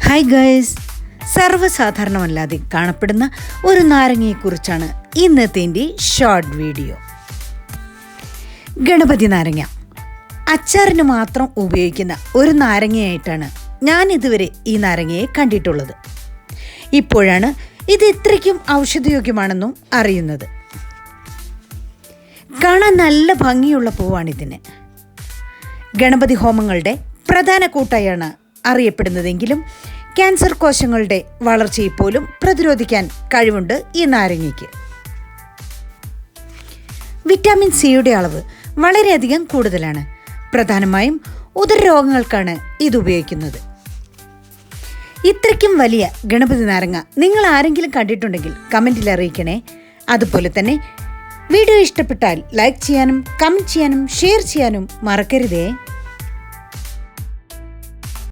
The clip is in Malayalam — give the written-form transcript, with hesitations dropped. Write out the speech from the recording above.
ഹായ് ഗൈസ്, സർവ്വസാധാരണമല്ലാതെ കാണപ്പെടുന്ന ഒരു നാരങ്ങയെക്കുറിച്ചാണ് ഇന്നത്തെ എൻ്റെ ഷോർട്ട് വീഡിയോ. ഗണപതി നാരങ്ങ അച്ചാറിന് മാത്രം ഉപയോഗിക്കുന്ന ഒരു നാരങ്ങയായിട്ടാണ് ഞാൻ ഇതുവരെ ഈ നാരങ്ങയെ കണ്ടിട്ടുള്ളത്. ഇപ്പോഴാണ് ഇത് ഇത്രയ്ക്കും ഔഷധയോഗ്യമാണെന്നും അറിയുന്നത്. കാണാൻ നല്ല ഭംഗിയുള്ള പൂവാണിതിന്. ഗണപതി ഹോമങ്ങളുടെ പ്രധാന കൂട്ടായാണ് അറിയപ്പെടുന്നതെങ്കിലും ക്യാൻസർ കോശങ്ങളുടെ വളർച്ചയെ പോലും പ്രതിരോധിക്കാൻ കഴിവുണ്ട് ഈ നാരങ്ങയ്ക്ക്. വിറ്റാമിൻ സിയുടെ അളവ് വളരെയധികം കൂടുതലാണ്. പ്രധാനമായും ഉദരരോഗങ്ങൾക്കാണ് ഇത് ഉപയോഗിക്കുന്നത്. ഇത്രയ്ക്കും വലിയ ഗണപതി നാരങ്ങ നിങ്ങൾ ആരെങ്കിലും കണ്ടിട്ടുണ്ടെങ്കിൽ കമൻറ്റിൽ അറിയിക്കണേ. അതുപോലെ തന്നെ വീഡിയോ ഇഷ്ടപ്പെട്ടാൽ ലൈക്ക് ചെയ്യാനും കമൻറ്റ് ചെയ്യാനും ഷെയർ ചെയ്യാനും മറക്കരുതേ.